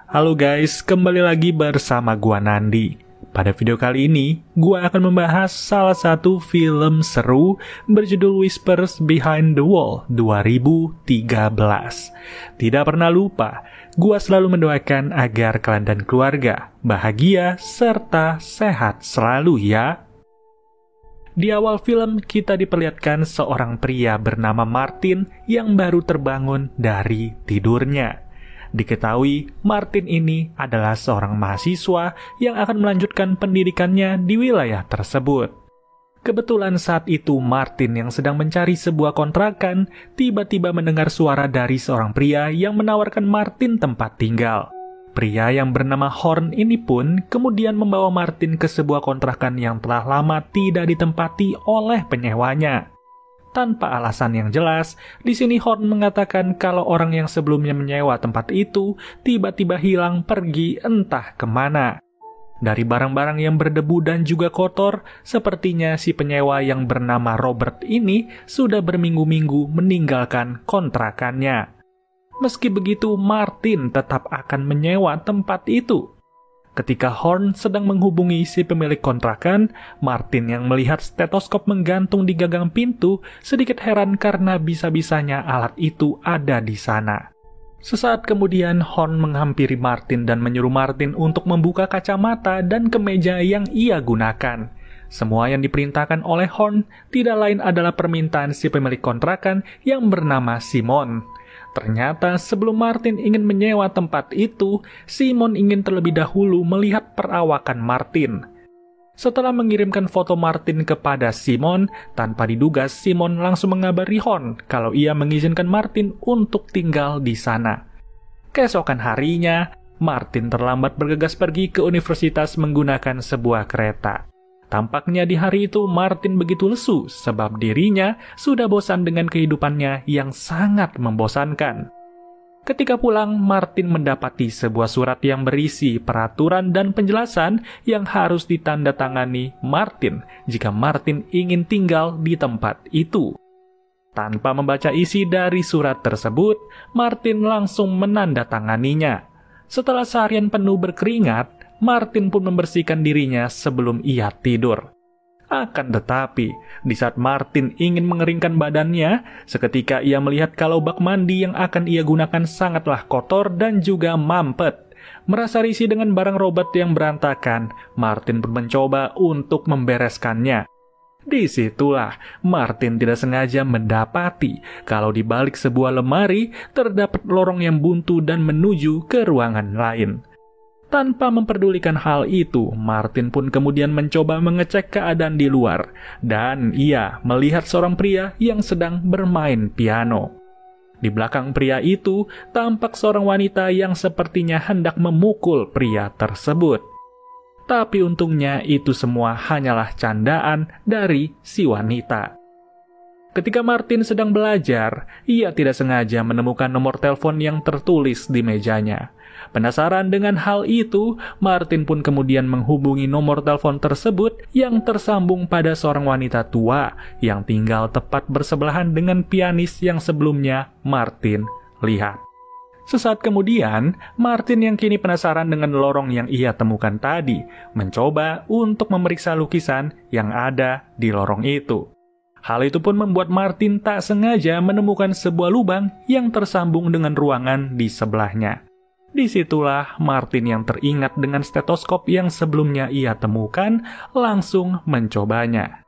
Halo guys, kembali lagi bersama gua Nandi. Pada video kali ini, gua akan membahas salah satu film seru berjudul Whispers Behind the Wall 2013. Tidak pernah lupa, gua selalu mendoakan agar kalian dan keluarga bahagia serta sehat selalu ya. Di awal film, kita diperlihatkan seorang pria bernama Martin yang baru terbangun dari tidurnya. Diketahui, Martin ini adalah seorang mahasiswa yang akan melanjutkan pendidikannya di wilayah tersebut. Kebetulan saat itu Martin yang sedang mencari sebuah kontrakan, tiba-tiba mendengar suara dari seorang pria yang menawarkan Martin tempat tinggal. Pria yang bernama Horn ini pun kemudian membawa Martin ke sebuah kontrakan yang telah lama tidak ditempati oleh penyewanya. Tanpa alasan yang jelas, di sini Horn mengatakan kalau orang yang sebelumnya menyewa tempat itu tiba-tiba hilang pergi entah kemana. Dari barang-barang yang berdebu dan juga kotor, sepertinya si penyewa yang bernama Robert ini sudah berminggu-minggu meninggalkan kontrakannya. Meski begitu, Martin tetap akan menyewa tempat itu. Ketika Horn sedang menghubungi si pemilik kontrakan, Martin yang melihat stetoskop menggantung di gagang pintu sedikit heran karena bisa-bisanya alat itu ada di sana. Sesaat kemudian, Horn menghampiri Martin dan menyuruh Martin untuk membuka kacamata dan kemeja yang ia gunakan. Semua yang diperintahkan oleh Horn tidak lain adalah permintaan si pemilik kontrakan yang bernama Simon. Ternyata sebelum Martin ingin menyewa tempat itu, Simon ingin terlebih dahulu melihat perawakan Martin. Setelah mengirimkan foto Martin kepada Simon, tanpa diduga Simon langsung mengabari Horn kalau ia mengizinkan Martin untuk tinggal di sana. Keesokan harinya, Martin terlambat bergegas pergi ke universitas menggunakan sebuah kereta. Tampaknya di hari itu Martin begitu lesu sebab dirinya sudah bosan dengan kehidupannya yang sangat membosankan. Ketika pulang, Martin mendapati sebuah surat yang berisi peraturan dan penjelasan yang harus ditandatangani Martin jika Martin ingin tinggal di tempat itu. Tanpa membaca isi dari surat tersebut, Martin langsung menandatanganinya. Setelah seharian penuh berkeringat, Martin pun membersihkan dirinya sebelum ia tidur. Akan tetapi, di saat Martin ingin mengeringkan badannya, seketika ia melihat kalau bak mandi yang akan ia gunakan sangatlah kotor dan juga mampet. Merasa risih dengan barang Robert yang berantakan, Martin pun mencoba untuk membereskannya. Disitulah Martin tidak sengaja mendapati kalau di balik sebuah lemari terdapat lorong yang buntu dan menuju ke ruangan lain. Tanpa memperdulikan hal itu, Martin pun kemudian mencoba mengecek keadaan di luar, dan ia melihat seorang pria yang sedang bermain piano. Di belakang pria itu, tampak seorang wanita yang sepertinya hendak memukul pria tersebut. Tapi untungnya itu semua hanyalah candaan dari si wanita. Ketika Martin sedang belajar, ia tidak sengaja menemukan nomor telepon yang tertulis di mejanya. Penasaran dengan hal itu, Martin pun kemudian menghubungi nomor telepon tersebut yang tersambung pada seorang wanita tua yang tinggal tepat bersebelahan dengan pianis yang sebelumnya Martin lihat. Sesaat kemudian, Martin yang kini penasaran dengan lorong yang ia temukan tadi, mencoba untuk memeriksa lukisan yang ada di lorong itu. Hal itu pun membuat Martin tak sengaja menemukan sebuah lubang yang tersambung dengan ruangan di sebelahnya. Disitulah Martin yang teringat dengan stetoskop yang sebelumnya ia temukan langsung mencobanya.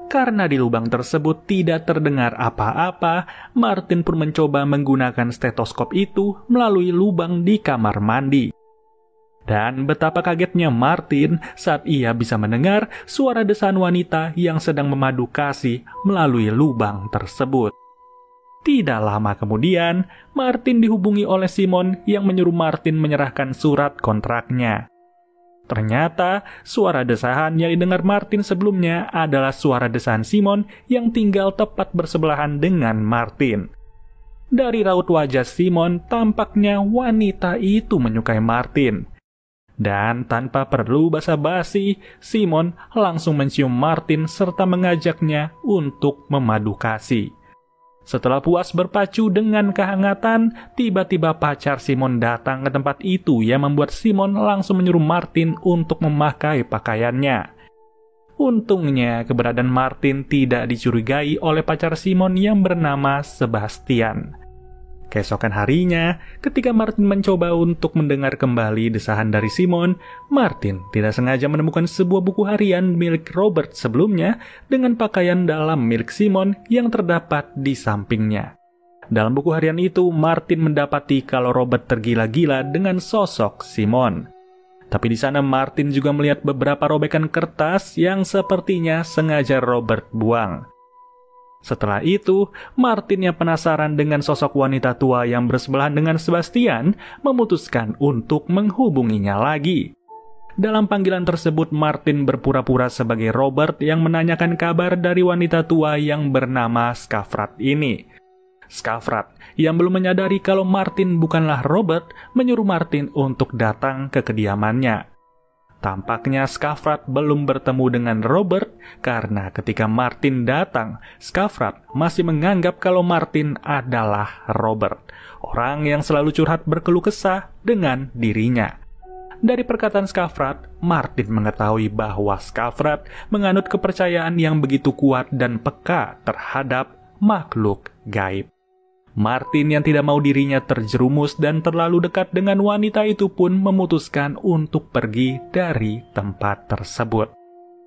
Karena di lubang tersebut tidak terdengar apa-apa, Martin pun mencoba menggunakan stetoskop itu melalui lubang di kamar mandi. Dan betapa kagetnya Martin saat ia bisa mendengar suara desahan wanita yang sedang memadu kasih melalui lubang tersebut. Tidak lama kemudian, Martin dihubungi oleh Simon yang menyuruh Martin menyerahkan surat kontraknya. Ternyata, suara desahan yang didengar Martin sebelumnya adalah suara desahan Simon yang tinggal tepat bersebelahan dengan Martin. Dari raut wajah Simon, tampaknya wanita itu menyukai Martin. Dan tanpa perlu basa-basi, Simon langsung mencium Martin serta mengajaknya untuk memadu kasih. Setelah puas berpacu dengan kehangatan, tiba-tiba pacar Simon datang ke tempat itu yang membuat Simon langsung menyuruh Martin untuk memakai pakaiannya. Untungnya, keberadaan Martin tidak dicurigai oleh pacar Simon yang bernama Sebastian. Keesokan harinya, ketika Martin mencoba untuk mendengar kembali desahan dari Simon, Martin tidak sengaja menemukan sebuah buku harian milik Robert sebelumnya dengan pakaian dalam milik Simon yang terdapat di sampingnya. Dalam buku harian itu, Martin mendapati kalau Robert tergila-gila dengan sosok Simon. Tapi di sana Martin juga melihat beberapa robekan kertas yang sepertinya sengaja Robert buang. Setelah itu, Martin yang penasaran dengan sosok wanita tua yang bersebelahan dengan Sebastian memutuskan untuk menghubunginya lagi. Dalam panggilan tersebut, Martin berpura-pura sebagai Robert yang menanyakan kabar dari wanita tua yang bernama Skafrat ini. Skafrat, yang belum menyadari kalau Martin bukanlah Robert, menyuruh Martin untuk datang ke kediamannya. Tampaknya Skafrat belum bertemu dengan Robert karena ketika Martin datang, Skafrat masih menganggap kalau Martin adalah Robert, orang yang selalu curhat berkeluh kesah dengan dirinya. Dari perkataan Skafrat, Martin mengetahui bahwa Skafrat menganut kepercayaan yang begitu kuat dan peka terhadap makhluk gaib. Martin yang tidak mau dirinya terjerumus dan terlalu dekat dengan wanita itu pun memutuskan untuk pergi dari tempat tersebut.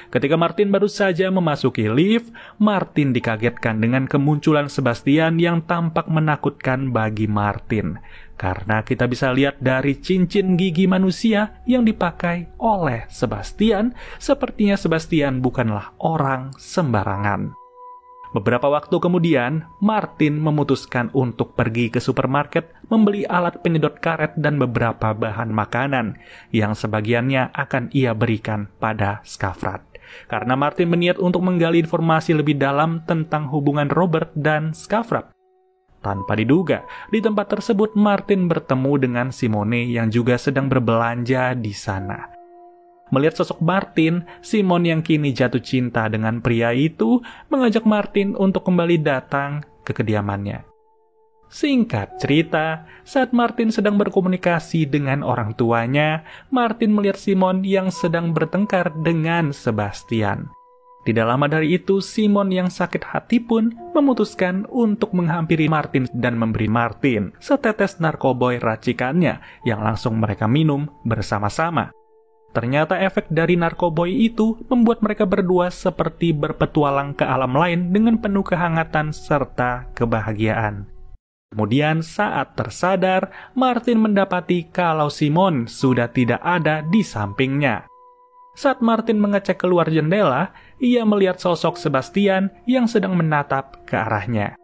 Ketika Martin baru saja memasuki lift, Martin dikagetkan dengan kemunculan Sebastian yang tampak menakutkan bagi Martin. Karena kita bisa lihat dari cincin gigi manusia yang dipakai oleh Sebastian, sepertinya Sebastian bukanlah orang sembarangan. Beberapa waktu kemudian, Martin memutuskan untuk pergi ke supermarket membeli alat penyedot karet dan beberapa bahan makanan yang sebagiannya akan ia berikan pada Skafrat. Karena Martin berniat untuk menggali informasi lebih dalam tentang hubungan Robert dan Skafrat. Tanpa diduga, di tempat tersebut Martin bertemu dengan Simone yang juga sedang berbelanja di sana. Melihat sosok Martin, Simon yang kini jatuh cinta dengan pria itu mengajak Martin untuk kembali datang ke kediamannya. Singkat cerita, saat Martin sedang berkomunikasi dengan orang tuanya, Martin melihat Simon yang sedang bertengkar dengan Sebastian. Tidak lama dari itu, Simon yang sakit hati pun memutuskan untuk menghampiri Martin dan memberi Martin setetes narkoboy racikannya yang langsung mereka minum bersama-sama. Ternyata efek dari narkoboy itu membuat mereka berdua seperti berpetualang ke alam lain dengan penuh kehangatan serta kebahagiaan. Kemudian saat tersadar, Martin mendapati kalau Simon sudah tidak ada di sampingnya. Saat Martin mengecek keluar jendela, ia melihat sosok Sebastian yang sedang menatap ke arahnya.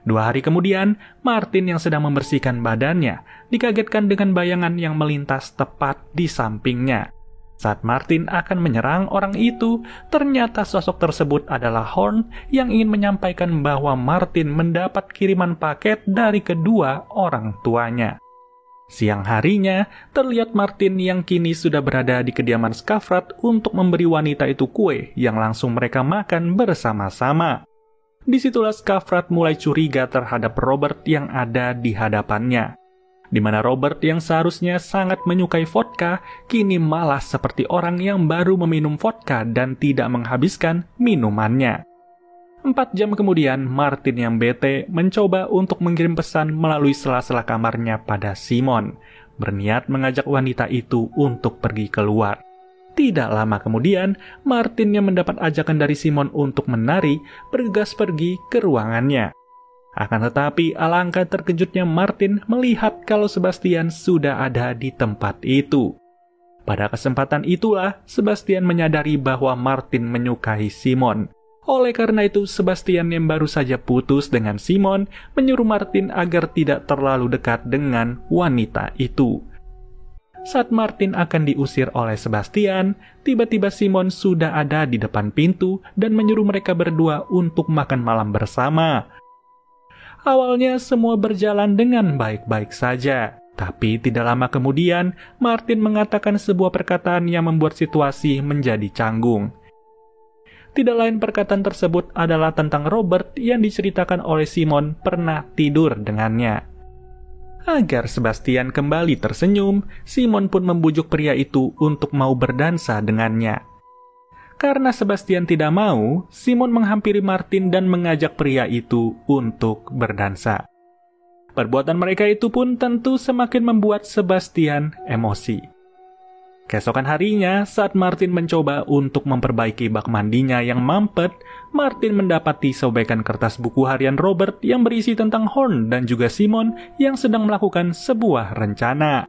2 hari kemudian, Martin yang sedang membersihkan badannya dikagetkan dengan bayangan yang melintas tepat di sampingnya. Saat Martin akan menyerang orang itu, ternyata sosok tersebut adalah Horn yang ingin menyampaikan bahwa Martin mendapat kiriman paket dari kedua orang tuanya. Siang harinya, terlihat Martin yang kini sudah berada di kediaman Skafrat untuk memberi wanita itu kue yang langsung mereka makan bersama-sama. Disitulah Skafrat mulai curiga terhadap Robert yang ada di hadapannya. Di mana Robert yang seharusnya sangat menyukai vodka, kini malah seperti orang yang baru meminum vodka dan tidak menghabiskan minumannya. 4 jam kemudian, Martin yang bete mencoba untuk mengirim pesan melalui sela-sela kamarnya pada Simon, berniat mengajak wanita itu untuk pergi keluar. Tidak lama kemudian, Martin yang mendapat ajakan dari Simon untuk menari, bergegas pergi ke ruangannya. Akan tetapi, alangkah terkejutnya Martin melihat kalau Sebastian sudah ada di tempat itu. Pada kesempatan itulah, Sebastian menyadari bahwa Martin menyukai Simon. Oleh karena itu, Sebastian yang baru saja putus dengan Simon menyuruh Martin agar tidak terlalu dekat dengan wanita itu. Saat Martin akan diusir oleh Sebastian, tiba-tiba Simon sudah ada di depan pintu dan menyuruh mereka berdua untuk makan malam bersama. Awalnya semua berjalan dengan baik-baik saja, tapi tidak lama kemudian Martin mengatakan sebuah perkataan yang membuat situasi menjadi canggung. Tidak lain perkataan tersebut adalah tentang Robert yang diceritakan oleh Simon pernah tidur dengannya. Agar Sebastian kembali tersenyum, Simon pun membujuk pria itu untuk mau berdansa dengannya. Karena Sebastian tidak mau, Simon menghampiri Martin dan mengajak pria itu untuk berdansa. Perbuatan mereka itu pun tentu semakin membuat Sebastian emosi. Keesokan harinya, saat Martin mencoba untuk memperbaiki bak mandinya yang mampet, Martin mendapati sobekan kertas buku harian Robert yang berisi tentang Horn dan juga Simon yang sedang melakukan sebuah rencana.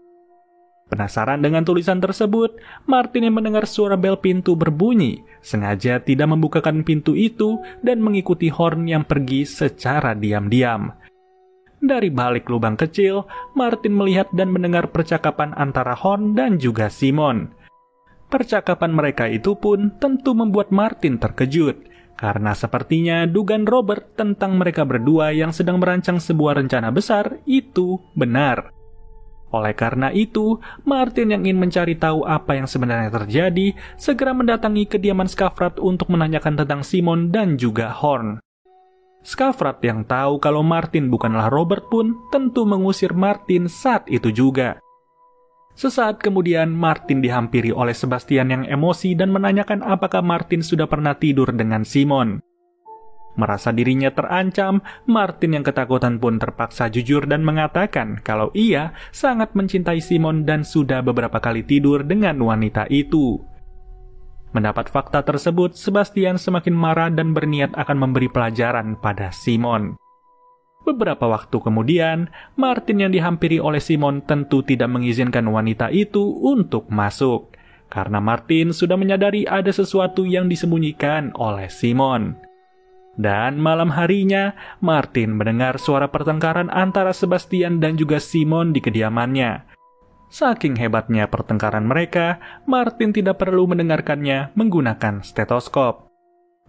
Penasaran dengan tulisan tersebut, Martin yang mendengar suara bel pintu berbunyi, sengaja tidak membukakan pintu itu dan mengikuti Horn yang pergi secara diam-diam. Dari balik lubang kecil, Martin melihat dan mendengar percakapan antara Horn dan juga Simon. Percakapan mereka itu pun tentu membuat Martin terkejut, karena sepertinya dugaan Robert tentang mereka berdua yang sedang merancang sebuah rencana besar itu benar. Oleh karena itu, Martin yang ingin mencari tahu apa yang sebenarnya terjadi, segera mendatangi kediaman Skafrat untuk menanyakan tentang Simon dan juga Horn. Skafrat yang tahu kalau Martin bukanlah Robert pun tentu mengusir Martin saat itu juga. Sesaat kemudian, Martin dihampiri oleh Sebastian yang emosi dan menanyakan apakah Martin sudah pernah tidur dengan Simon. Merasa dirinya terancam, Martin yang ketakutan pun terpaksa jujur dan mengatakan kalau ia sangat mencintai Simon dan sudah beberapa kali tidur dengan wanita itu. Mendapat fakta tersebut, Sebastian semakin marah dan berniat akan memberi pelajaran pada Simon. Beberapa waktu kemudian, Martin yang dihampiri oleh Simon tentu tidak mengizinkan wanita itu untuk masuk, karena Martin sudah menyadari ada sesuatu yang disembunyikan oleh Simon. Dan malam harinya, Martin mendengar suara pertengkaran antara Sebastian dan juga Simon di kediamannya. Saking hebatnya pertengkaran mereka, Martin tidak perlu mendengarkannya menggunakan stetoskop.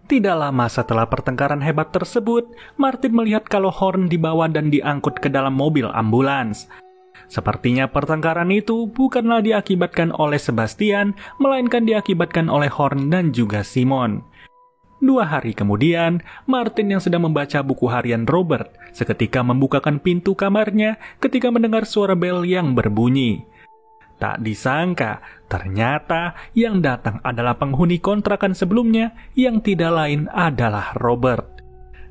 Tidak lama setelah pertengkaran hebat tersebut, Martin melihat kalau Horn dibawa dan diangkut ke dalam mobil ambulans. Sepertinya pertengkaran itu bukanlah diakibatkan oleh Sebastian, melainkan diakibatkan oleh Horn dan juga Simon. 2 hari kemudian, Martin yang sedang membaca buku harian Robert seketika membukakan pintu kamarnya ketika mendengar suara bel yang berbunyi. Tak disangka, ternyata yang datang adalah penghuni kontrakan sebelumnya yang tidak lain adalah Robert.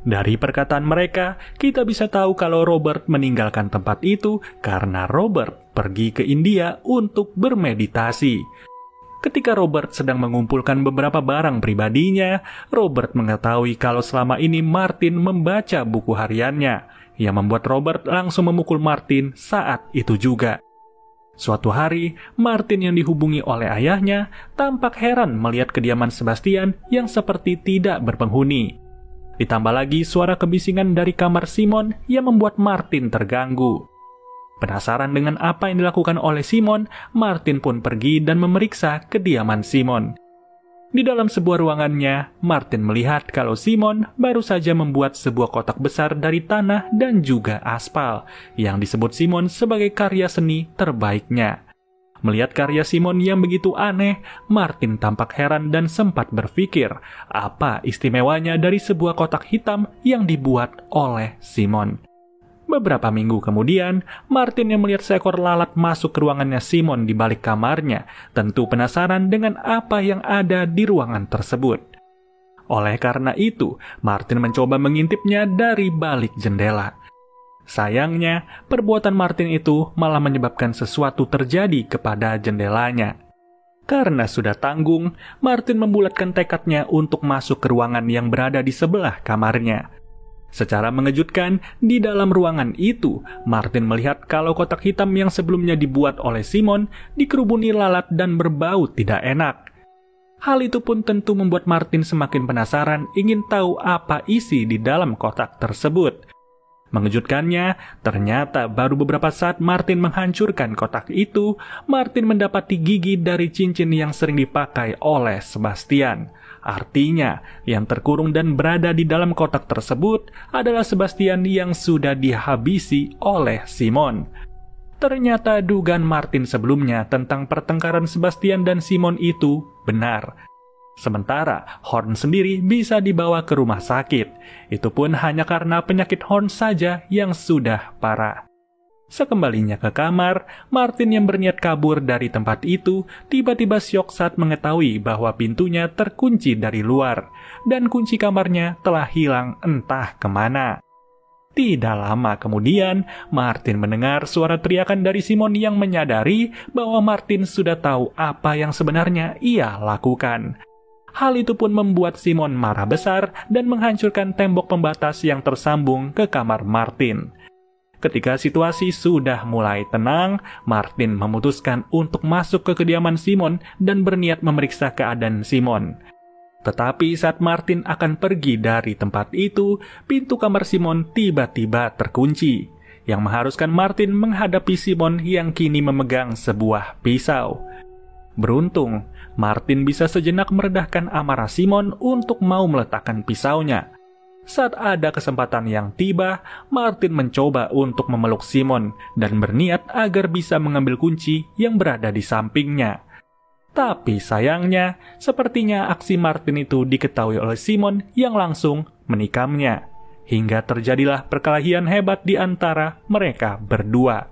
Dari perkataan mereka, kita bisa tahu kalau Robert meninggalkan tempat itu karena Robert pergi ke India untuk bermeditasi. Ketika Robert sedang mengumpulkan beberapa barang pribadinya, Robert mengetahui kalau selama ini Martin membaca buku hariannya, yang membuat Robert langsung memukul Martin saat itu juga. Suatu hari, Martin yang dihubungi oleh ayahnya tampak heran melihat kediaman Sebastian yang seperti tidak berpenghuni. Ditambah lagi suara kebisingan dari kamar Simon yang membuat Martin terganggu. Penasaran dengan apa yang dilakukan oleh Simon, Martin pun pergi dan memeriksa kediaman Simon. Di dalam sebuah ruangannya, Martin melihat kalau Simon baru saja membuat sebuah kotak besar dari tanah dan juga aspal, yang disebut Simon sebagai karya seni terbaiknya. Melihat karya Simon yang begitu aneh, Martin tampak heran dan sempat berpikir apa istimewanya dari sebuah kotak hitam yang dibuat oleh Simon. Beberapa minggu kemudian, Martin yang melihat seekor lalat masuk ke ruangannya Simon di balik kamarnya, tentu penasaran dengan apa yang ada di ruangan tersebut. Oleh karena itu, Martin mencoba mengintipnya dari balik jendela. Sayangnya, perbuatan Martin itu malah menyebabkan sesuatu terjadi kepada jendelanya. Karena sudah tanggung, Martin membulatkan tekadnya untuk masuk ke ruangan yang berada di sebelah kamarnya. Secara mengejutkan, di dalam ruangan itu, Martin melihat kalau kotak hitam yang sebelumnya dibuat oleh Simon dikerubuni lalat dan berbau tidak enak. Hal itu pun tentu membuat Martin semakin penasaran ingin tahu apa isi di dalam kotak tersebut. Mengejutkannya, ternyata baru beberapa saat Martin menghancurkan kotak itu, Martin mendapati gigi dari cincin yang sering dipakai oleh Sebastian. Artinya, yang terkurung dan berada di dalam kotak tersebut adalah Sebastian yang sudah dihabisi oleh Simon. Ternyata dugaan Martin sebelumnya tentang pertengkaran Sebastian dan Simon itu benar. Sementara Horn sendiri bisa dibawa ke rumah sakit. Itu pun hanya karena penyakit Horn saja yang sudah parah. Sekembalinya ke kamar, Martin yang berniat kabur dari tempat itu tiba-tiba syok saat mengetahui bahwa pintunya terkunci dari luar dan kunci kamarnya telah hilang entah kemana. Tidak lama kemudian, Martin mendengar suara teriakan dari Simon yang menyadari bahwa Martin sudah tahu apa yang sebenarnya ia lakukan. Hal itu pun membuat Simon marah besar dan menghancurkan tembok pembatas yang tersambung ke kamar Martin. Ketika situasi sudah mulai tenang, Martin memutuskan untuk masuk ke kediaman Simon dan berniat memeriksa keadaan Simon. Tetapi saat Martin akan pergi dari tempat itu, pintu kamar Simon tiba-tiba terkunci, yang mengharuskan Martin menghadapi Simon yang kini memegang sebuah pisau. Beruntung, Martin bisa sejenak meredahkan amarah Simon untuk mau meletakkan pisaunya. Saat ada kesempatan yang tiba, Martin mencoba untuk memeluk Simon dan berniat agar bisa mengambil kunci yang berada di sampingnya. Tapi sayangnya, sepertinya aksi Martin itu diketahui oleh Simon yang langsung menikamnya. Hingga terjadilah perkelahian hebat di antara mereka berdua.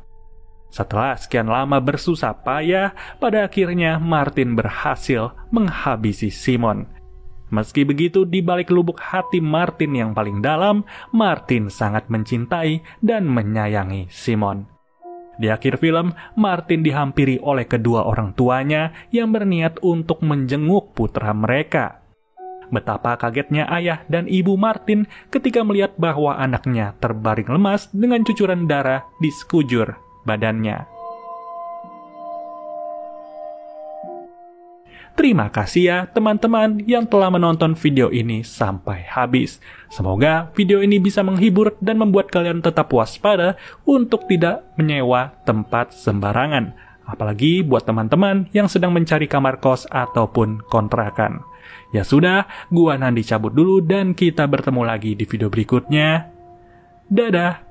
Setelah sekian lama bersusah payah, pada akhirnya Martin berhasil menghabisi Simon. Meski begitu, di balik lubuk hati Martin yang paling dalam, Martin sangat mencintai dan menyayangi Simon. Di akhir film, Martin dihampiri oleh kedua orang tuanya yang berniat untuk menjenguk putra mereka. Betapa kagetnya ayah dan ibu Martin ketika melihat bahwa anaknya terbaring lemas dengan cucuran darah di sekujur badannya. Terima kasih ya teman-teman yang telah menonton video ini sampai habis. Semoga video ini bisa menghibur dan membuat kalian tetap waspada untuk tidak menyewa tempat sembarangan. Apalagi buat teman-teman yang sedang mencari kamar kos ataupun kontrakan. Ya sudah, gua Nandi cabut dulu dan kita bertemu lagi di video berikutnya. Dadah!